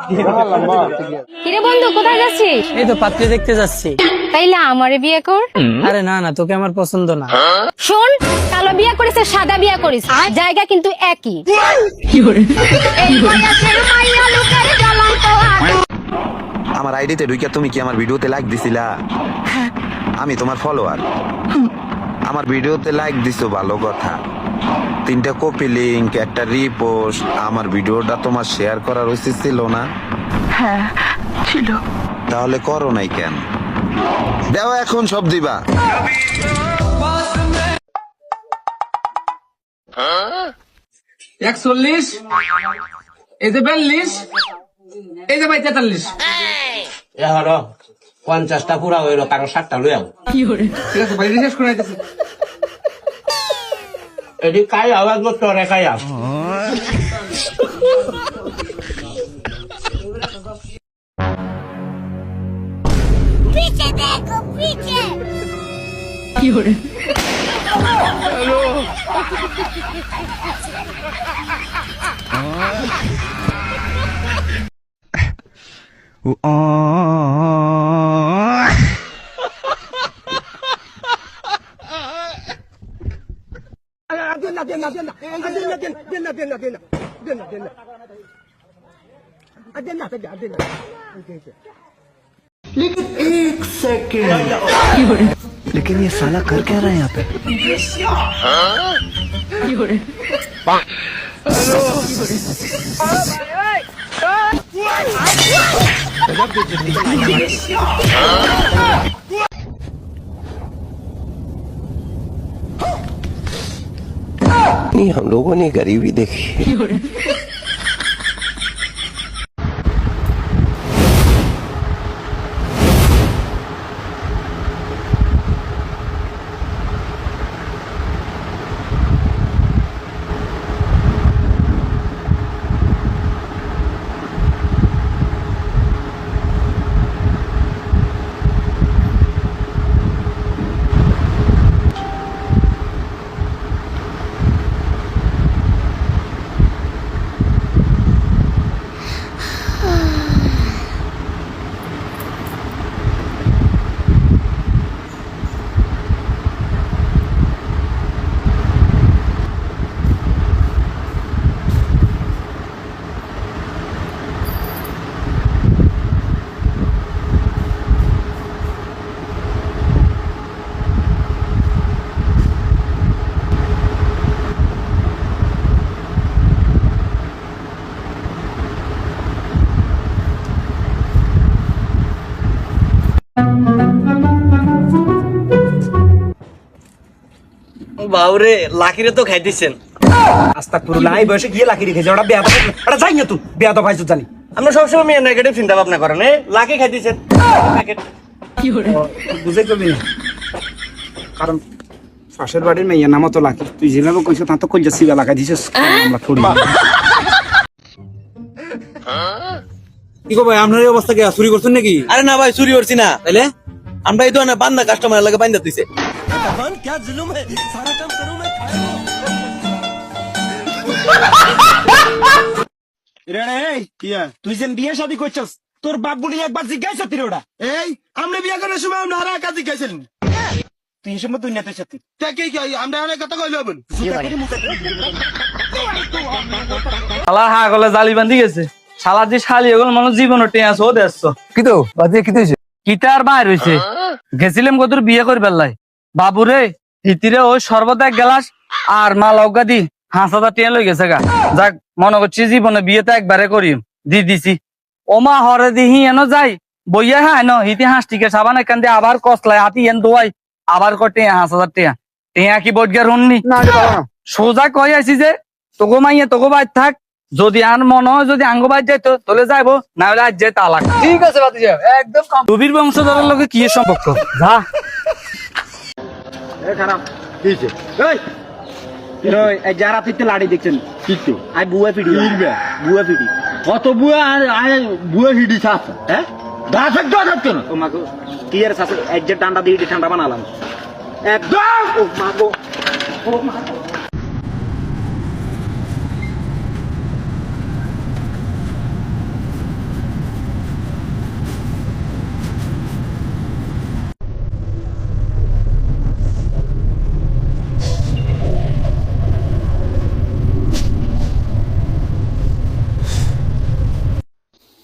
কিরে বন্ধু কোথায় যাচ্ছিস? এই তো পাত্রী দেখতে যাচ্ছি। তাইলে আমারে বিয়ে কর। আরে না না, তোকে আমার পছন্দ না। শোন, কালো বিয়ে করিস আর সাদা বিয়ে করিস, জায়গা কিন্তু একই। আমার আইডিতে ঢুকিয়া তুমি কি আমার ভিডিওতে লাইক দিছিলা? আমি তোমার ফলোয়ার, আমার ভিডিওতে লাইক দিছো ভালো কথা, 3টা কপি লিংক, একটা রিপোস্ট, আমার ভিডিওটা তোমার শেয়ার করার উচিত ছিল না? হ্যাঁ ছিল। তাহলে করো নাই কেন? দেও এখন সব দিবা। 41, এই যে 42, এই যে ভাই 43। এহর 50টা পুরা হইলো, কারো 60টা লই আও। ঠিক আছে ভাই, রিসার্চ করে আইতেছি। এদি কাই আওয়াজ মত তোরে কাই আও। पीछे देखो पीछे। लेकिन ये साला कर क्या रहा है यहाँ पे? नहीं, हम लोगों ने गरीबी देखी है। বাউরে লাকিরে তো খাইতেছেন। আস্তা পুরো নাই বয়সে গিয়ে লাকি রেখেছে, ওটা বেয়াদব, ওটা যাই না তুই বেয়াদব ভাইছো জানি। আমরা সবসময় মেয়ে নেগেটিভ চিন্তা ভাবনা করেন, লাকি খাইতেছেন। বুঝে করবি না, কারণ পাশের বাড়ির মেয়ের নামও তো লাকি, তুই যেভাবে কইছো তা তো কইয়া সিবা লাগাই দিছিস। আমরা থোড়ি কি গো ভাই, আপনার এই অবস্থা কি চুরি করছেন নাকি? আরে না ভাই, চুরি করছি না। তাইলে আমরা এই ধরনের বান্দা কাস্টমার লাগে বাইন্দা দিছে। তুই যেন বিয়ে শাদী করছস, তোর বাপ বুড়ি একবার জিজ্ঞাসা তিরে ওটা এই আমরা বিয়ে করার সময় আমরা আর কাজ জিজ্ঞাসেন তুই এই সময় তুই নেতে সাথে আমরা অনেক কথা কইলো বল। শালা হা গলে জালি বান্ধি গেছে। শালা যে শালি এগুলো মানুষ জীবন টেঁয়াছ ও দেখছো কি তো বাজে কি হয়েছে? কিতার বাইর হয়েছে। গেছিলাম কত বিয়ে করে বেলায় বাবুরে হিতিরে ওই সর্বদা এক গ্লাস আর মা লগ্গা দি 5,000 টাকা লই গেছে গা। যাক মনে করছি জীবনে বিয়েটা একবারে করি দি দিছি। ওমা হরে দিহি এনো যাই বইয়া হ্যাঁ ন হিতি হাঁসটিকে সাবান এখান দিয়ে আবার কসলায় হাতি এন দোয়াই আবার কটে 5,000 টাকা। টেয়া কি বটগার হননি সোজা কই আইছি যে তোগো মাইয়া তোগো বাইর থাক, যদি আর মনে হয় যদি আঙ্গ বাইর যাইতো তাহলে যাইবো, না হলে আজ যে তালাক। ঠিক আছে বাতিজা, একদম রবির বংশধরের লগে কি এর সম্পর্ক? যা খারাপ দিয়েছে যারা তুই লাড়ি দেখছেন কিন্তু আই বুয়া পিড়ি বুয়া পিড়ি কত বুয়া আর বুয়া হিডি ছাস, হ্যাঁ গাছ একদম কেন? ও মাগো কি এর সাথে এক যে ঠান্ডা দিয়ে ঠান্ডা বানালাম একদম। ও মাগো ও মাগো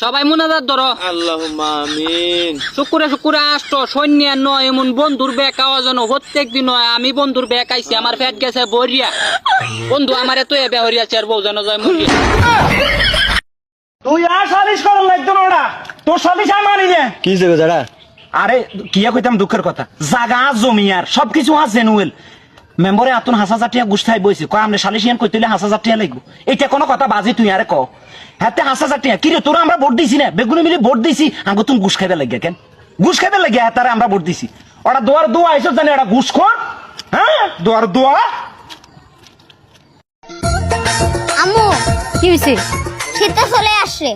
সবাই মুনাজাত ধরো। আল্লাহুম্মা আমিন। শুকুরে শুকুরে আসতো সৈন্য নয় এমন বন্ধুর বেকা যেন প্রত্যেক দিন হয়। আমি বন্ধুর বেক আইছি, আমার পেট গেছে বরিয়া। বন্ধু আমার এত এবে হরিয়াছে আর বউ যেন যায় মরিয়া। তুই আর সালিশ করার লাগতো না ওরা, তোর সালিশ আমি মানি না। কি হইছে গো দাদা? আরে কিয়া কইতাম দুঃখের কথা, জাগা জমি আর সবকিছু আছে জেনুয়েল। মেম্বরে আতুন 5,000 টাকা গুছাই বইছে, কয় আমরা সালিশিয়ান কইতে 5,000 টাকা লাগবে। এটা কোনো কথা বাজি তুই আরে ক হাতে 5,000 টাকা কিরে তোরা আমরা ভোট দিছি না, বেগুনি মিলে ভোট দিছি, আঙ্গো তুমি ঘুষ খাইবে লাগিয়া কেন? ঘুষ খাইবে লাগিয়া তারে আমরা ভোট দিছি। ওরা দোয়ার দোয়া আইসো জানে ওরা ঘুষ খোর। হ্যাঁ দোয়ার দোয়া। আম্মু কি হয়েছে? শীত তো চলে আসছে,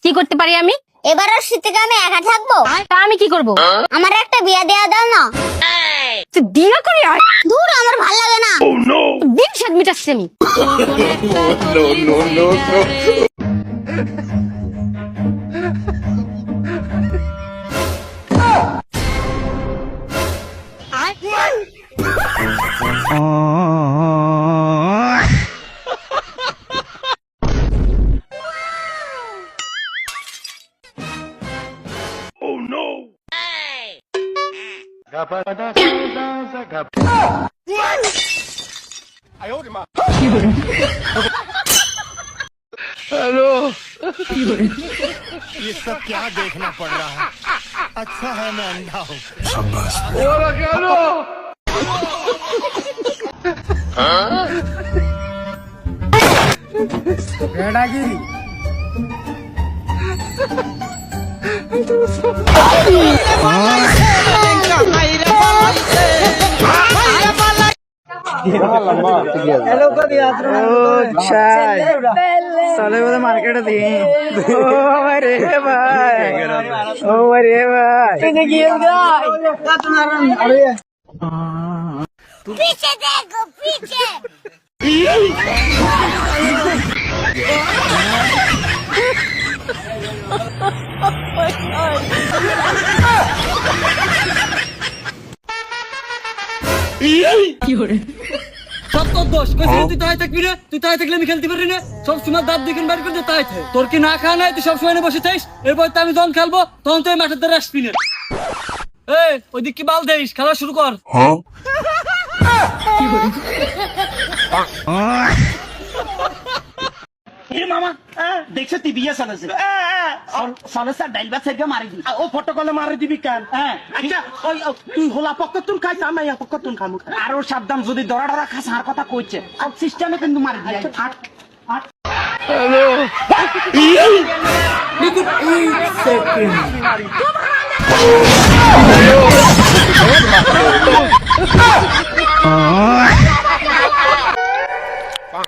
কি করতে পারি আমি? এবার আর শীতে আমি একা থাকবো? তা আমি কি করব? আমার একটা বিয়া দেয়া দাও না। তুই বিয়ে করে আয়। দূর আমার ভালো লাগে না। দিন সাত মিটাচ্ছি আমি। पीछे देखो पीछे। সব তোর দোষ। কইছিলি তুই তাই থাকবি না, তুই তাই থাকলে আমি খেলতে পারি না। সব সময় দাঁত দিকে বাড়ি করে তাই থাকে। তোর কি না খাওয়া নাই? তুই সব সময় বসে থাইস। এরপর তো আমি যখন খেলবো তখন তুই মাঠের দ্বারা আসবি না। এই ওইদিক কি বাল দেইস, খেলা শুরু কর। এ মামা দেখছো তুই বিয়ে চলেছে চলেছে ডাইল বা সেগে মারি দিবি। ও ফটো কলে মারি দিবি কেন? আচ্ছা ওই তুই হোলা পক্ষ তুন খাইছ, আমি ইয়া পক্ষ তুন খামু। আর ওর সাবধান যদি দরা দরা খাস আর কথা কইছে সব সিস্টেমে কিন্তু মারি দিবি। হাট হাট।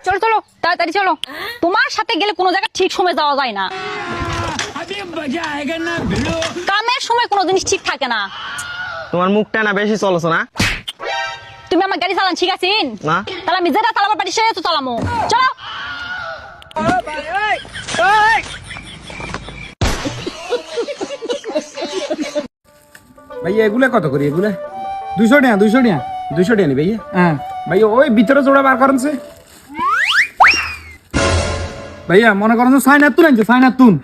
চলো চলো তাড়াতাড়ি চলো। তোমার সাথে গেলে কোনো জায়গায় ঠিক সময় যাওয়া যায় না। কামের সময় কোনো জিনিস ঠিক থাকে না। তোমার মুখটা না বেশি চলছ না? তুমি আমার গাড়ি চালান ঠিক আছেন না। তাহলে আমি যেটা চালাবার পারি সেটা তো চালামো। চলো। ভাইয়া এগুলা কত করি? এগুলা 200 টাকা 200 টাকা 200 টাকা নি ভাইয়া। হ্যাঁ ভাইয়া ওই ভিতরে জোড়া বার করেন সে ভাইয়া মনে করেন সাইনার তুন আনছে সাইনার তুন।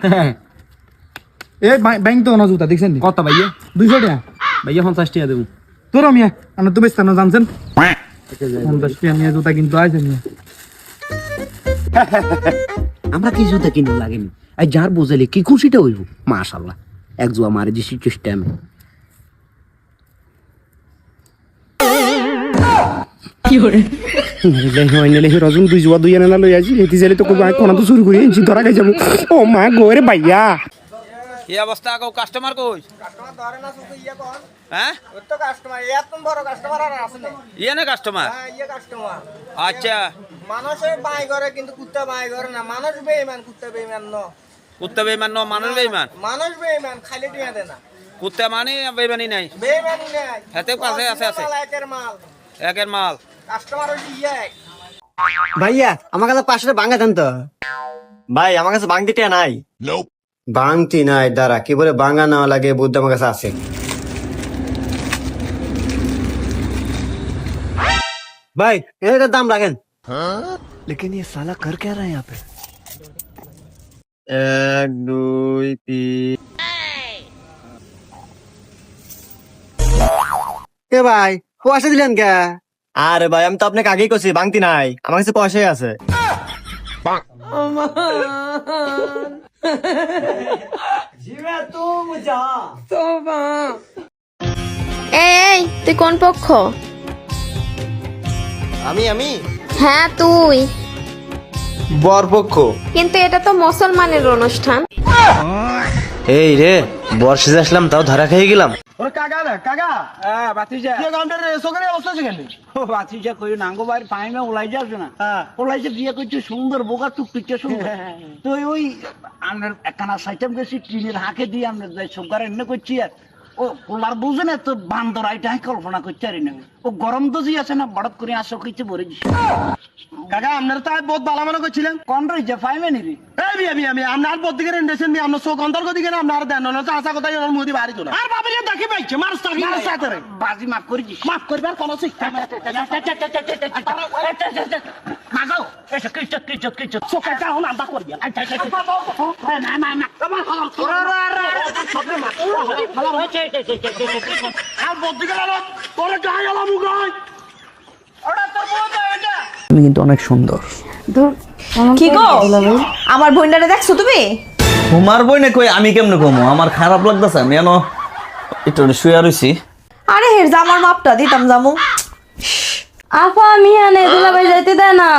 এ ব্যাংক তো না জুতা দেখছেন কত ভাইয়া? 200 টাকা ভাইয়া 50 টাকা দেবো তোর মিয়া। আমরা তো বেচতাম না জানছেন 50 টাকা নিয়ে জুতা কিন্তু আইছেন মিয়া। আমরা কি জুতা কিনো লাগেনি আর যার বোঝালে কি খুশিটা হইব। মাশাআল্লাহ এক জুয়া মারে দিছি সিস্টেম। রজন 2 জুয়া 2 আনা লই আছি এটি জালি তো কোনা তো শুরু করি এনছি ধরা খাই যাবো। ও মা গোরে ভাইয়া এই অবস্থা কও কাস্টমার কই? কাস্টমার ধরে না শুধু ইয়া কোন। হ্যাঁ ওই তো কাস্টমার এত বড় কাস্টমার আর আছে না। ইয়ে না কাস্টমার? হ্যাঁ ইয়া কাস্টমার। আচ্ছা মানুষে বাই করে কিন্তু কুত্তা বাই করে না। মানুষ বেঈমান কুত্তা বেঈমান ন। কুত্তা বেঈমান ন, মানুষ বেঈমান। মানুষ বেঈমান খালি টিয়া দেয় না। কুত্তা মানে বেঈমানি নাই। বেঈমানি নাই। হাতে কাছে আছে আছে একের মাল। একের মাল। কাস্টমার হইছে ইয়া। ভাইয়া আমার কাছে 500 টাকা ভাঙা দেন তো। ভাই আমার কাছে ভাঙ দিতে নাই। ভাঙতি নাই দাঁড়া কি বলে ভাঙা নেওয়া লাগে বুদ্ধ আমার কাছে আছে। ভাই এটার দাম রাখেন। लेकिन ये साला कर क्या रहा है यहाँ पे? 1 2 3 কে ভাই পয়সা দিলেন কে? আরে ভাই আমি তো আপনাকে আগেই কইছি ভাঙতি নাই, আমার কাছে পয়সাই আছে। এই তুই কোন পক্ষ? আমি হ্যাঁ তুই, বরপক্ষ। কিন্তু এটা তো মুসলমানের অনুষ্ঠান। এই রে বর্ষে আসলাম তাও ধরা খেয়ে গেলাম। ওরে কাকা না কাকা, হ্যাঁ বাতিজা কি গান্ডার সকালে অবস্থা আছে কেন? ও বাতিজা কই নাঙ্গো বাইর পাইমে উলাই যাচ্ছে না। উলাইছে বিয়ে করছে সুন্দর বোকা টুকটুকে সুন্দর। তো ওই আমরা একখানা সাইটাম গেছি টিনের হাঁকে দিয়ে আমরা যাই সবগার এনে করছি আর ও পোলার বুঝে না তো বান্দর আইটাই কল্পনা করতে পারি না। ও গরম তো জি আছে না বড় করে আসো কইছে ভরে দিছে। কাকা আপনার তো বহুত ভালো মনে করছিলেন। কোন রইছে পাইমে নি রে? আমি আপনার বদ দিকে রেন্ডেছেন নি আপনার চোখ অন্তর্গ দিকে না আপনার দেন না তো আশা কথা ওর মুদি বাড়ি তো না। আর বাবা যে দেখি পাইছে মারছ তাকি মারছ করে বাজি মাফ করে দিস। মাফ করবার কোন শিক্ষা নাই। মাগো এসে কিচ্ছু কিচ্ছু কিচ্ছু চোখে যাও না আদা করবি। না না না ভালো হয়েছে। আর বদ দিকে লালো তোরে গায় আলা মুগাই। ওটা তোর বউ তো এটা। তুমি কিন্তু অনেক সুন্দর। কি গো আমার বোনটারে দেখছো তুমি? তোমার বই না কই আমি কেমনে কমু, আমার খারাপ লাগতেছে, আমি এনো একটু শুয়ে রইছি। আরে হের জামার মাপটা দিতাম জামু। আপা আমি আনে দুলাভাই যাইতে দেয় না।